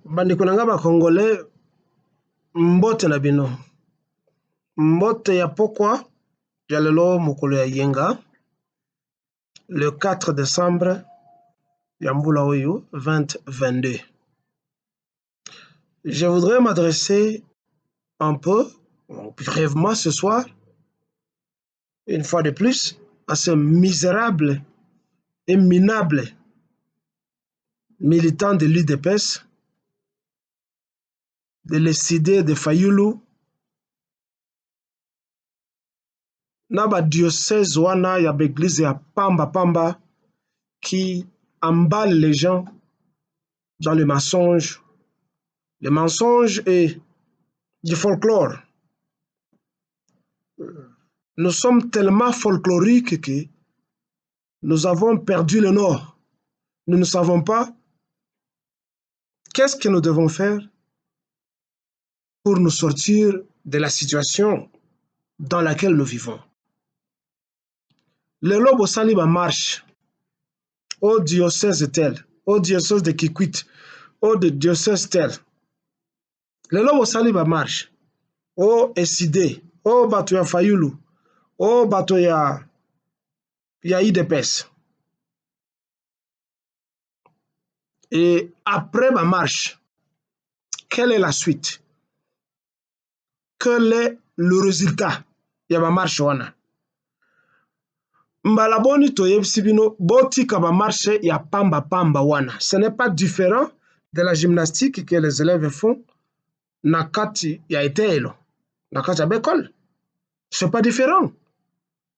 Bandeko na nga ba Congolais, mbote na bino. Mbote ya pokwa ya lelo mokolo ya yenga le 4 décembre ya mbula oyo 2022. Je voudrais m'adresser un peu, brièvement ce soir, une fois de plus, à ce misérable et minable militant de l'UDPS, de l'ECD de Fayulu, na ba diocèse wana ya l'église ya Pamba Pamba qui emballe les gens dans le mensonge et du folklore. Nous sommes tellement folkloriques que nous avons perdu le nord. Nous ne savons pas qu'est-ce que nous devons faire pour nous sortir de la situation dans laquelle nous vivons. Le lobo saliba marche au diocèse tel, au diocèse de Kikwit, au diocèse tel. Le lobo saliba marche au SID, au bato ya Fayulu, au bato ya IDPS. Et après ma marche, quelle est la suite? Quel est le résultat ya ma marche wana? Mbalaboni toyebisi bino botika ba marche ya Pamba Pamba wana. Ce n'est pas différent de la gymnastique que les élèves font na kati ya etelo, na kati ya bekol. C'est pas différent.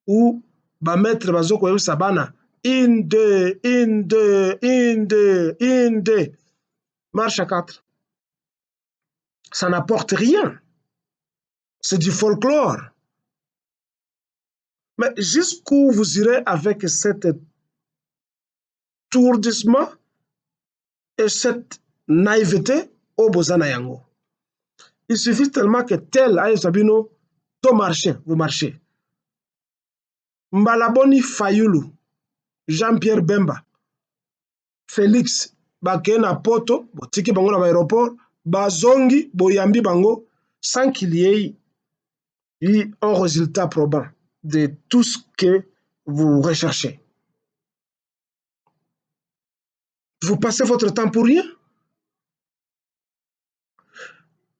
Ou ba maître bazoko yebisa bana in deux, marche à 4. Ça n'apporte rien. C'est du folklore. Mais jusqu'où vous irez avec cet tourdissement et cette naïveté au Bozana Yango? Il suffit tellement que tel aïe Sabino, to marché, vous marchez. Mbalaboni Fayulu, Jean-Pierre Bemba, Félix, Bakena Poto, Botiki Bango na aéroport, Bazongi, Boyambi Bango, sans qu'il y ait eu un résultat probant de tout ce que vous recherchez. Vous passez votre temps pour rien.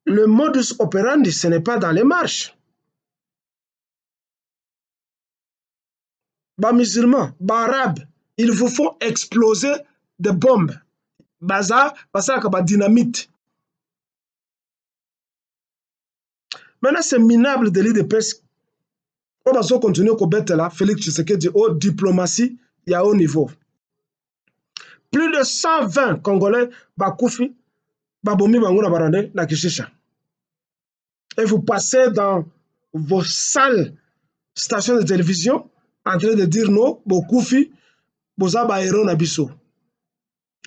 Le modus operandi, ce n'est pas dans les marches. Bas musulmans, bas arabes, ils vous font exploser des bombes. Baza, basa ka ba dynamite. Maintenant, c'est minable de l'IDPS. On va continuer au bête là, Félix Tshisekedi, haute diplomatie, il y a haut niveau. Plus de 120 Congolais, Bakoufi, Babomi Bangouna Barande, Nakishisha. Et vous passez dans vos salles stations de télévision en train de dire non, Bakoufi, Bozaba Héros Nabiso.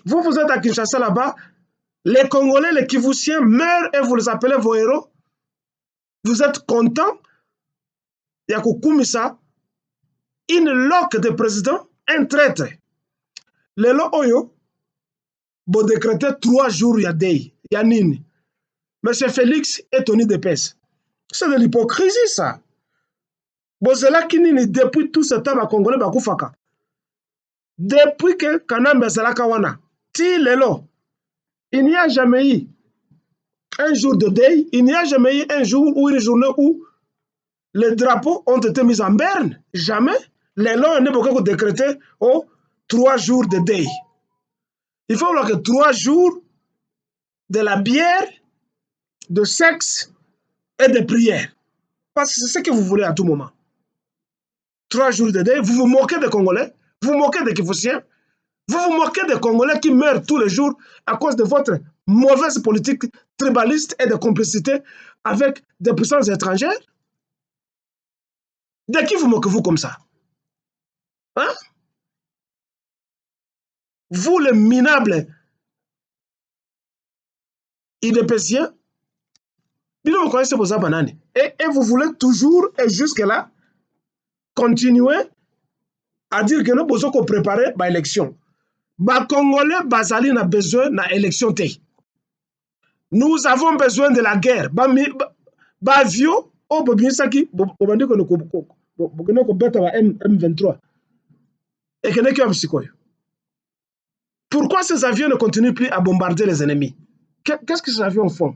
Vous êtes à Kinshasa là-bas, les Congolais, les Kivusiens meurent et vous les appelez vos héros. Vous êtes contents. Il y a Koukoumissa, une loque de président, un traître. Les locs oyo, vous décrétez 3 jours yadei, yanini. Monsieur Félix est tenu de pèse. C'est de l'hypocrisie, ça. Bozela kinini, depuis tout ce temps, Congolais bakoufaka. Depuis que Kanambe Zalaka wana, ti lelo, il n'y a jamais eu un jour de deuil, il n'y a jamais eu un jour ou une journée où les drapeaux ont été mis en berne. Jamais. Les lois ne peuvent pas décréter 3 jours de deuil. Il faut que 3 jours de la bière, de sexe et de prière. Parce que c'est ce que vous voulez à tout moment. 3 jours de deuil, vous vous moquez des Congolais, vous vous moquez des Kivusiens, vous vous moquez des Congolais qui meurent tous les jours à cause de votre mauvaise politique tribaliste et de complicité avec des puissances étrangères. De qui vous moquez-vous comme ça? Hein? Vous, les minables IDPSiens, vous connaissez vos bananes. Et vous voulez toujours, et jusque-là, continuer à dire que nous devons préparer l'élection. Les Congolais, bazali na besoin na élection. Nous avons besoin de la guerre. Bavio, oh, Bobinsaki, Bobandiko no beta M23. Et que n'est pourquoi ces avions ne continuent plus à bombarder les ennemis? Qu'est-ce que ces avions font?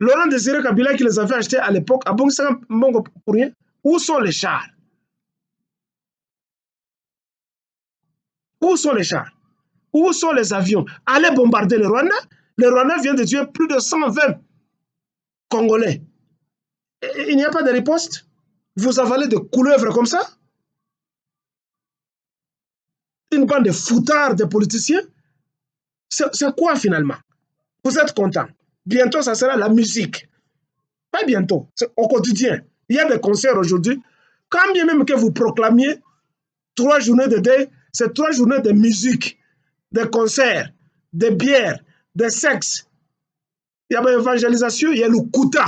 Laurent Désiré Kabila qui les avait achetés à l'époque, à Bongo pour rien. Où sont les chars? Où sont les chars? Où sont les avions? Allez bombarder le Rwanda. Le Rwanda vient de tuer plus de 120 Congolais. Et il n'y a pas de riposte. Vous avalez des couleuvres comme ça? Une bande de foutards, de politiciens? C'est quoi finalement? Vous êtes contents. Bientôt, ça sera la musique. Pas bientôt, c'est au quotidien. Il y a des concerts aujourd'hui. Quand bien même que vous proclamiez 3 journées de deuil, c'est 3 journées de musique, de concerts, de bières, de sexe. Il y a une évangélisation, il y a le Kouta.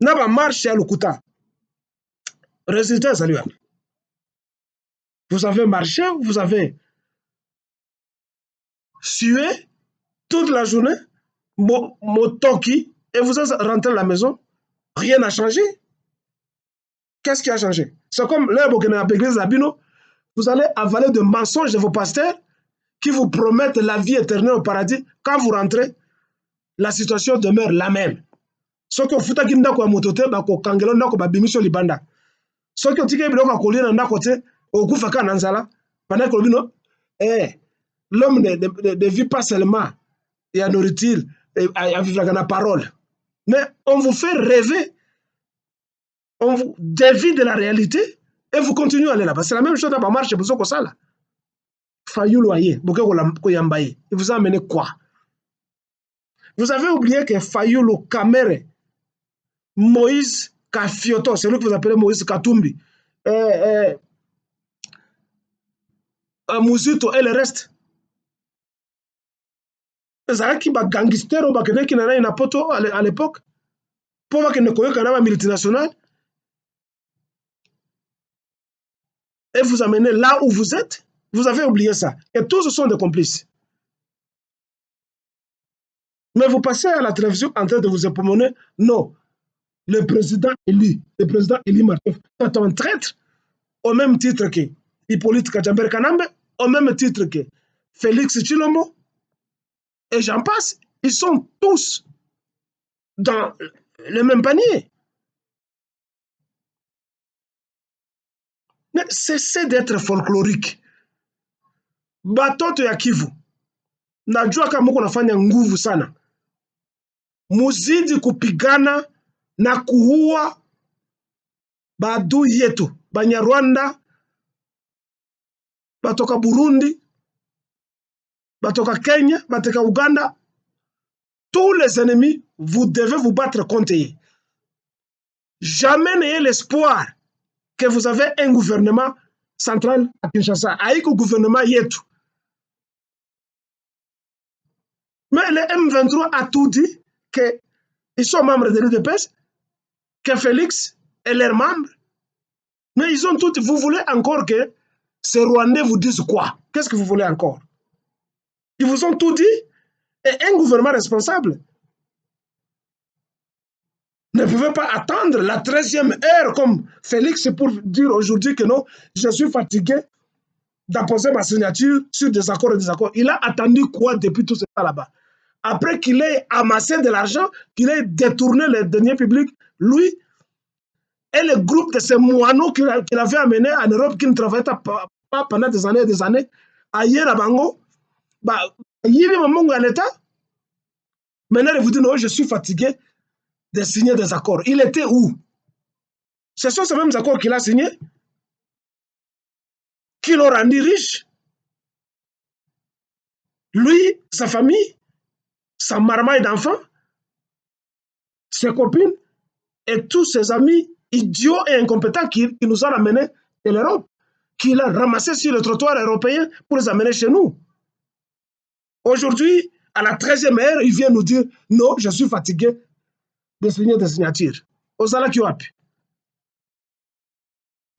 Il y a une marche, il y a le Kouta. Résultat, salut. Vous avez marché, vous avez sué toute la journée, motoki, et vous êtes rentré à la maison. Rien n'a changé. Qu'est-ce qui a changé? C'est comme l'heure où vous allez avaler de mensonges de vos pasteurs qui vous promettent la vie éternelle au paradis. Quand vous rentrez, la situation demeure la même. Ce que vous faites, ce que vous faites, l'homme ne vit pas seulement et à nourriture et à vivre la parole. Mais on vous fait rêver, on vous dévie de la réalité et vous continuez à aller là-bas. C'est la même chose dans la marche de Bozoko Sala. Fayou Loyer, il vous a amené quoi? Vous avez oublié que Fayou Lo Kamere, Moïse Kafioto, c'est lui que vous appelez Moïse Katumbi, Mouzito et le reste. Ezalaki ba gangster ou ba kene ki nana ina poto à l'époque pour ba kene koyo kana ba multinationale et vous amenez là où vous êtes, vous avez oublié ça. Et tous ce sont des complices. Mais vous passez à la télévision en train de vous époumoner. Non, le président Eli Martef est un traître au même titre que Hippolyte Kajamber Kanambe, au même titre que Félix Tshilombo, et j'en passe. Ils sont tous dans le même panier. Mais cessez d'être folklorique. Batoto ya Kivu, najua kama muko nafanya nguvu sana, muzidi kupigana na kuua baadui yetu Banyarwanda, batoka Burundi, batoka Kenya, batoka Uganda. Tous les ennemis, vous devez vous battre contre eux. Jamais n'ayez l'espoir que vous avez un gouvernement central à Kinshasa, avec un gouvernement yetu. Mais le M23 a tout dit qu'ils sont membres de l'UDPS, que Félix est leur membre. Mais ils ont tout dit. Vous voulez encore que ces Rwandais vous disent quoi? Qu'est-ce que vous voulez encore? Ils vous ont tout dit. Et un gouvernement responsable ne pouvait pas attendre la 13e heure comme Félix pour dire aujourd'hui que non, je suis fatigué d'apposer ma signature sur des accords et des accords. Il a attendu quoi depuis tout ce temps là-bas? Après qu'il ait amassé de l'argent, qu'il ait détourné les deniers publics, lui et le groupe de ces moineaux qu'il avait amenés en Europe, qui ne travaillaient pas pendant des années et des années, ailleurs à Bango, il y avait un moment à l'État. Maintenant, il vous dit non, je suis fatigué de signer des accords. Il était où? Ce sont ces mêmes accords qu'il a signés qui l'ont rendu riche. Lui, sa famille, sa marmaille d'enfants, ses copines et tous ses amis idiots et incompétents qui nous ont amenés de l'Europe, qu'il a ramassés sur le trottoir européen pour les amener chez nous. Aujourd'hui, à la 13e heure, il vient nous dire non, je suis fatigué de signer des signatures. Osala Kiwapi.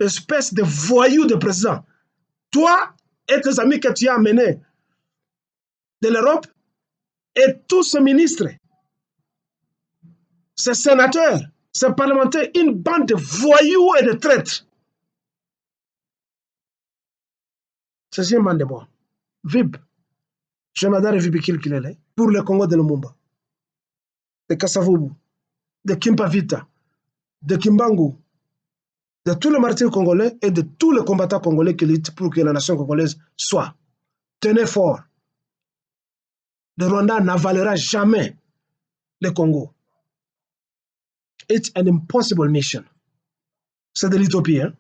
Espèce de voyou de président. Toi et tes amis que tu as amenés de l'Europe et tous ces ministres, ces sénateurs, ces parlementaires, une bande de voyous et de traîtres. C'est une bande de moi. Vib. Je m'adore Vib Kilkilele pour le Congo de Lumumba, de Kassavubu, de Kimpavita, de Kimbangu, de tous les martyrs congolais et de tous les combattants congolais qui luttent pour que la nation congolaise soit. Tenez fort. Le Rwanda n'avalera jamais le Congo. It's an impossible mission. C'est de l'utopie, hein?